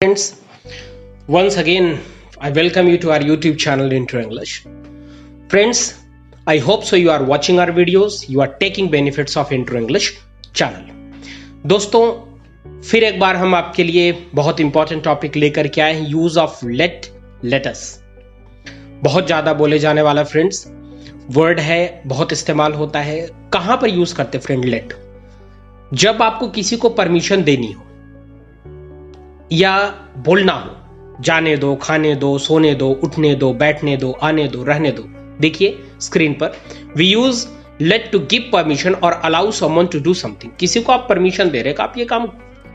Friends, once again, I welcome you to our YouTube channel Intro English. Friends, I hope so you are watching our videos, you are taking benefits of Intro English channel. दोस्तों, फिर एक बार हम आपके लिए बहुत important topic लेकर के आए हैं, यूज ऑफ लेटस. बहुत ज्यादा बोले जाने वाला फ्रेंड्स वर्ड है, बहुत इस्तेमाल होता है. कहां पर यूज करते फ्रेंड लेट? जब आपको किसी को परमिशन देनी हो या बोलना हो, जाने दो, खाने दो, सोने दो, उठने दो, बैठने दो, आने दो, रहने दो. देखिए स्क्रीन पर, we use let to give permission और allow someone to do something. किसी को आप परमिशन दे रहे हैं, आप ये काम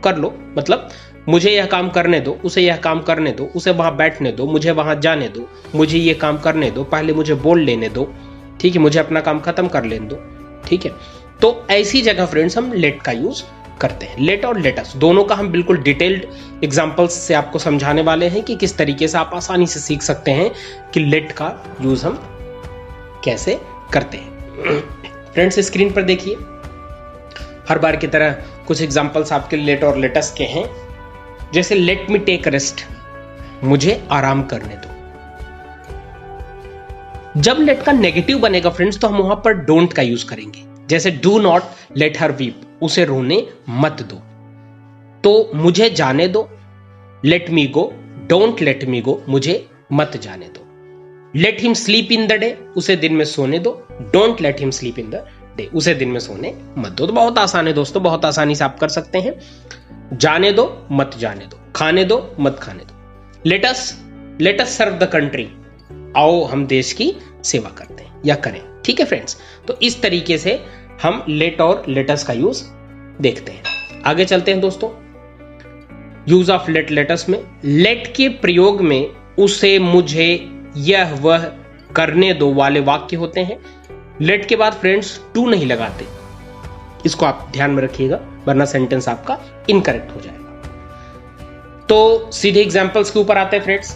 कर लो, मतलब मुझे यह काम करने दो, उसे यह काम करने दो, उसे वहां बैठने दो, मुझे वहां जाने दो, मुझे ये काम करने दो, पहले मुझे बोल लेने दो, ठीक है, मुझे अपना काम खत्म कर लेने दो, ठीक है. तो ऐसी जगह फ्रेंड्स हम लेट का यूज करते हैं. लेट और लेटस दोनों का हम बिल्कुल डिटेल्ड एग्जांपल्स से आपको समझाने वाले हैं कि किस तरीके से आप आसानी से सीख सकते हैं कि लेट का यूज हम कैसे करते हैं. फ्रेंड्स स्क्रीन पर देखिए, हर बार की तरह कुछ एग्जांपल्स आपके लेट और लेटस के हैं. जैसे लेट मी टेक रेस्ट, मुझे आराम करने दो. जब लेट का नेगेटिव बनेगा फ्रेंड्स तो हम वहां पर डोंट का यूज करेंगे. जैसे do not let her weep, उसे रोने मत दो. तो मुझे जाने दो, let me go, don't let me go, मुझे मत जाने दो. Let him sleep in the day, उसे दिन में सोने दो, don't let him sleep in the day, उसे दिन में सोने मत दो. तो बहुत आसान है दोस्तों, बहुत आसानी से आप कर सकते हैं. जाने दो, मत जाने दो, खाने दो, मत खाने दो. Let us serve the country, आओ हम देश की सेवा करते हैं या करें. ठीक है फ्रेंड्स, तो इस तरीके से हम लेट और लेटस का यूज देखते हैं. आगे चलते हैं दोस्तों. यूज ऑफ लेटस में लेट के प्रयोग में उसे, मुझे, यह, वह, करने दो वाले वाक्य होते हैं. लेट के बाद फ्रेंड्स टू नहीं लगाते, इसको आप ध्यान में रखिएगा, वरना सेंटेंस आपका इनकरेक्ट हो जाएगा. तो सीधे एग्जांपल्स के ऊपर आते हैं फ्रेंड्स.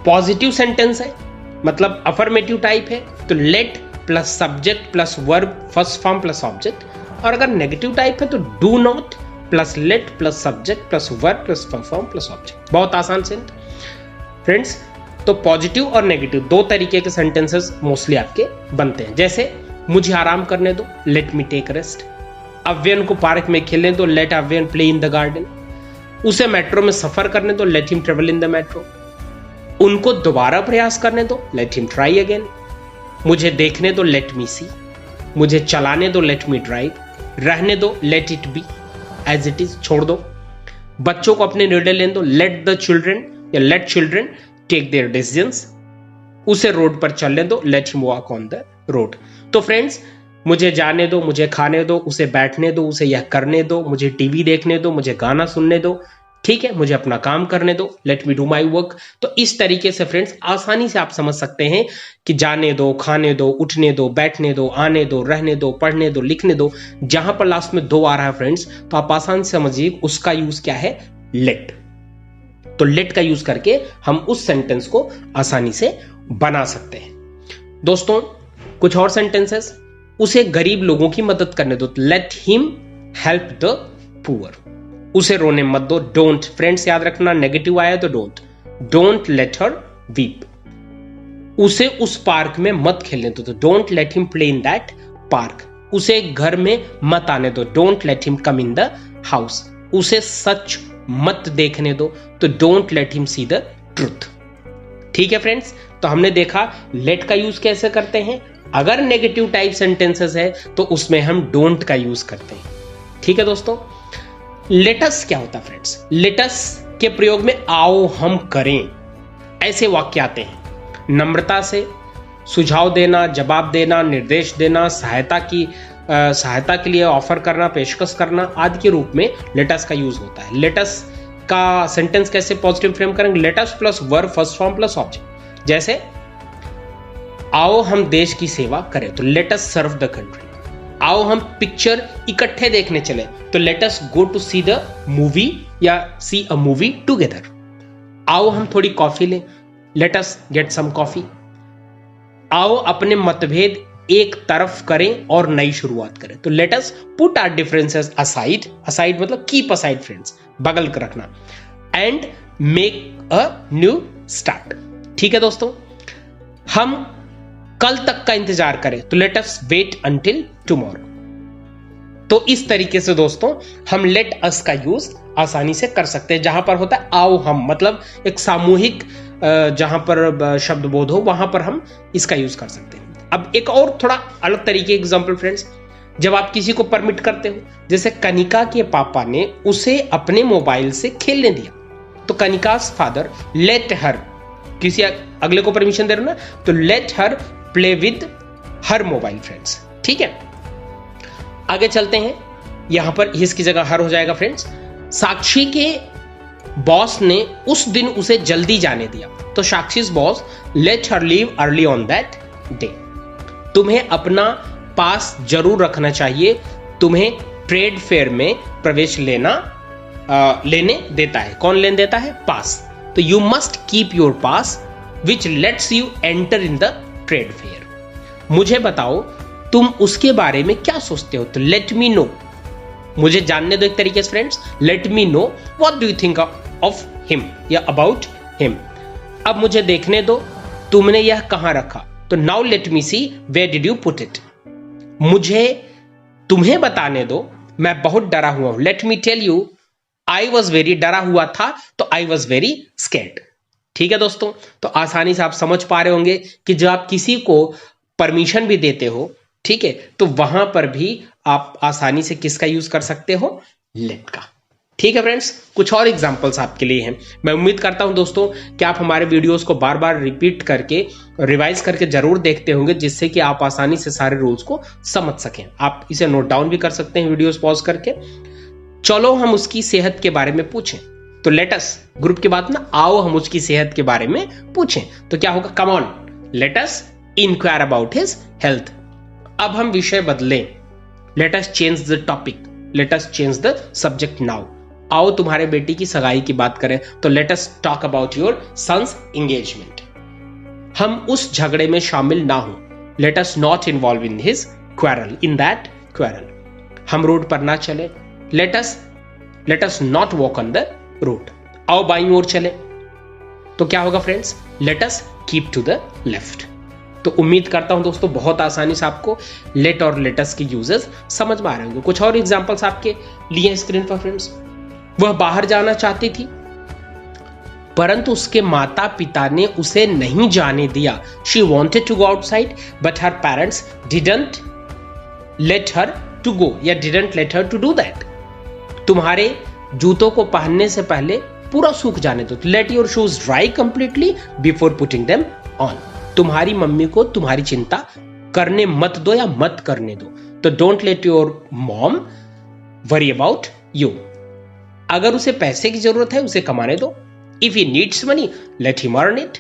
पॉजिटिव सेंटेंस है, मतलब अफर्मेटिव टाइप है, तो late plus subject plus verb, first form plus object. और अगर नेगेटिव टाइप है तो do not plus late plus subject plus verb plus first form plus object. बहुत आसान सेंट फ्रेंड्स. तो पॉजिटिव और नेगेटिव दो तरीके के सेंटेंसेस मोस्टली आपके बनते हैं. जैसे मुझे आराम करने दो, let me take rest. Avyan को पार्क में खेलने दो, let Avyan play in the garden. उसे मेट्रो में सफर करने दो, let him travel in the metro. उनको दोबारा प्रयास करने दो, लेट हिम ट्राई अगेन. मुझे देखने दो, लेट मी सी. मुझे चलाने दो, लेट मी ड्राइव. रहने दो, let it be as it is, छोड़ दो. बच्चों को अपने निर्णय लेने दो, लेट द चिल्ड्रन या let children take their decisions. उसे रोड पर चलने दो, let him walk on the road. तो फ्रेंड्स, मुझे जाने दो, मुझे खाने दो, उसे बैठने दो, उसे यह करने दो, मुझे टीवी देखने दो, मुझे गाना सुनने दो, ठीक है, मुझे अपना काम करने दो, let me do my work. तो इस तरीके से फ्रेंड्स आसानी से आप समझ सकते हैं कि जाने दो, खाने दो, उठने दो, बैठने दो, आने दो, रहने दो, पढ़ने दो, लिखने दो. जहां पर लास्ट में दो आ रहा है फ्रेंड्स, तो आप आसान से समझिए उसका यूज क्या है, लेट. तो लेट का यूज करके हम उस सेंटेंस को आसानी से बना सकते हैं. दोस्तों कुछ और सेंटेंसेस. उसे गरीब लोगों की मदद करने दो, let him help the poor. उसे रोने मत दो, डोंट. फ्रेंड्स याद रखना, नेगेटिव आया तो डोंट लेट हर वीप. उसे उस पार्क में मत खेलने दो, तो don't let him play in that park. उसे घर में मत आने दो, don't let him come in the house. उसे सच मत देखने दो, तो don't let him see the truth. ठीक है फ्रेंड्स, तो हमने देखा लेट का यूज कैसे करते हैं. अगर नेगेटिव टाइप सेंटेंसेस है तो उसमें हम डोंट का यूज करते हैं. ठीक है दोस्तों. लेटस क्या होता है फ्रेंड्स? लेटस के प्रयोग में आओ हम करें ऐसे वाक्य आते हैं. नम्रता से सुझाव देना, जवाब देना, निर्देश देना, सहायता के लिए ऑफर करना, पेशकश करना आदि के रूप में लेटस का यूज होता है. लेटस का सेंटेंस कैसे पॉजिटिव फ्रेम करेंगे? Let's plus verb first form plus object. जैसे आओ हम देश की सेवा करें, तो लेटस सर्व द कंट्री. आओ हम पिक्चर इकट्ठे देखने चले, तो let us go to see the movie या सी अ मूवी टुगेदर. आओ हम थोड़ी कॉफी लें, let us get some coffee. आओ अपने मतभेद एक तरफ करें और नई शुरुआत करें, तो let us put our differences aside. Aside मतलब कीप असाइड फ्रेंड्स, बगल कर रखना. And make a new start. ठीक है दोस्तों, हम कल तक का इंतजार करें तो let us wait until tomorrow. तो इस तरीके से दोस्तों हम लेट अस का यूज आसानी से कर सकते हैं। जहां पर होता है आओ हम, मतलब एक सामूहिक जहां पर शब्द बोध हो वहां पर हम इसका यूज कर सकते हैं। अब एक और थोड़ा अलग तरीके एग्जांपल फ्रेंड्स, जब आप किसी को परमिट करते हो, जैसे कनिका के पापा ने उसे अपने मोबाइल से खेलने दिया, तो कनिकास फादर लेट हर, किसी अगले को परमिशन दे रहे ना, तो let her play with her mobile friends. ठीक है, आगे चलते हैं। यहां पर हिस की जगह हर हो जाएगा फ्रेंड्स। साक्षी के बॉस ने उस दिन उसे जल्दी जाने दिया, तो Sakshi's boss let her leave early on that day. तुम्हें अपना पास जरूर रखना चाहिए, तुम्हें ट्रेड फेयर में प्रवेश लेने देता है। कौन लेने देता है? पास। तो you must keep your pass which let's you enter in the trade fair. मुझे बताओ तुम उसके बारे में क्या सोचते हो, तो लेट मी नो, मुझे जानने दो एक तरीके से friends, let me know what do you think of him या अबाउट हिम। अब मुझे देखने दो तुमने यह कहां रखा, तो now let me see where did you put it. मुझे तुम्हें बताने दो मैं बहुत डरा हुआ हूं, let me tell you I was very, डरा हुआ था तो आई वॉज वेरी स्कैर्ड। ठीक है दोस्तों, तो आसानी से आप समझ पा रहे होंगे कि जब आप किसी को परमिशन भी देते हो, ठीक है, तो वहां पर भी आप आसानी से किसका यूज कर सकते हो? लेट का। ठीक है फ्रेंड्स, कुछ और एग्जांपल्स आपके लिए हैं। मैं उम्मीद करता हूं दोस्तों कि आप हमारे वीडियोस को बार बार रिपीट करके रिवाइज करके जरूर देखते होंगे, जिससे कि आप आसानी से सारे रूल्स को समझ सकें। आप इसे नोट डाउन भी कर सकते हैं वीडियोस पॉज करके। चलो हम उसकी सेहत के बारे में पूछें, तो लेट अस, ग्रुप की बात ना, आओ हम उसकी सेहत के बारे में पूछें, तो क्या होगा? Come on let us inquire about his health. अब हम विषय बदलें, let us change the topic, let us change the subject now. आओ तुम्हारे बेटी की सगाई की बात करें, तो let us talk about your son's engagement. हम उस झगड़े में शामिल ना हो, let us not involve in his quarrel, in that quarrel. हम रोड पर ना चले, let us not walk on the road. आओ बाईं ओर चले, तो क्या होगा friends? Let us keep to the left. तो उम्मीद करता हूं दोस्तों बहुत आसानी से आपको लेट और लेटस के यूजेस समझ में आ रहे होंगे। कुछ और एग्जांपल्स आपके लिए स्क्रीन पर फ्रेंड्स। वह बाहर जाना चाहती थी परंतु उसके माता पिता ने उसे नहीं जाने दिया। She wanted to go outside but her parents didn't let her to go या didn't let her to do that. तुम्हारे जूतों को पहनने से पहले पूरा सूख जाने दो, let your shoes dry completely before putting them on. तुम्हारी मम्मी को तुम्हारी चिंता करने मत दो या मत करने दो, तो don't let your mom worry about you. अगर उसे पैसे की जरूरत है उसे कमाने दो, if he needs money let him earn it.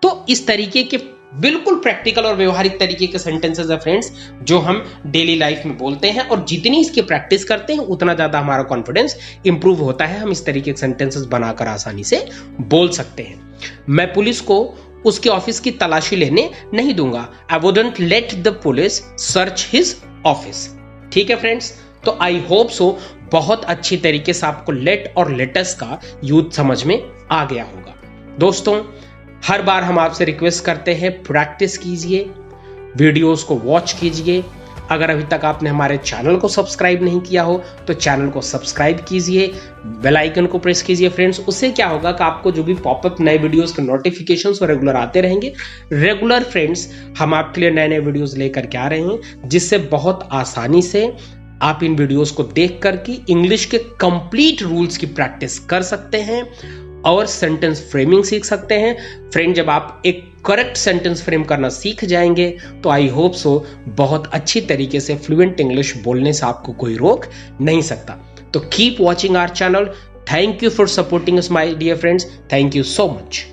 तो इस तरीके के बिल्कुल प्रैक्टिकल और व्यवहारिक तरीके के सेंटेंसेस है फ्रेंड्स, जो हम डेली लाइफ में बोलते हैं, और जितनी इसकी प्रैक्टिस करते हैं उतना ज्यादा हमारा कॉन्फिडेंस इंप्रूव होता है। हम इस तरीके के सेंटेंसेस बनाकर आसानी से बोल सकते हैं। मैं पुलिस को उसके ऑफिस की तलाशी लेने नहीं दूंगा, I wouldn't let the police search his office. ठीक है फ्रेंड्स, तो आई होप सो बहुत अच्छी तरीके से आपको लेट और लेटस का यूज समझ में आ गया होगा। दोस्तों हर बार हम आपसे रिक्वेस्ट करते हैं प्रैक्टिस कीजिए, वीडियोस को वॉच कीजिए। अगर अभी तक आपने हमारे चैनल को सब्सक्राइब नहीं किया हो तो चैनल को सब्सक्राइब कीजिए, बेल आइकन को प्रेस कीजिए फ्रेंड्स। उससे क्या होगा कि आपको जो भी पॉपअप नए वीडियोस के नोटिफिकेशंस रेगुलर आते रहेंगे। रेगुलर फ्रेंड्स हम आपके लिए नए नए वीडियोस लेकर के आ रहे हैं, जिससे बहुत आसानी से आप इन वीडियोस को देख करके इंग्लिश के कंप्लीट रूल्स की प्रैक्टिस कर सकते हैं और सेंटेंस फ्रेमिंग सीख सकते हैं। फ्रेंड जब आप एक करेक्ट सेंटेंस फ्रेम करना सीख जाएंगे तो आई होप सो बहुत अच्छी तरीके से फ्लुएंट इंग्लिश बोलने से आपको कोई रोक नहीं सकता। तो keep watching our channel. Thank you for supporting us my dear friends. Thank you so much.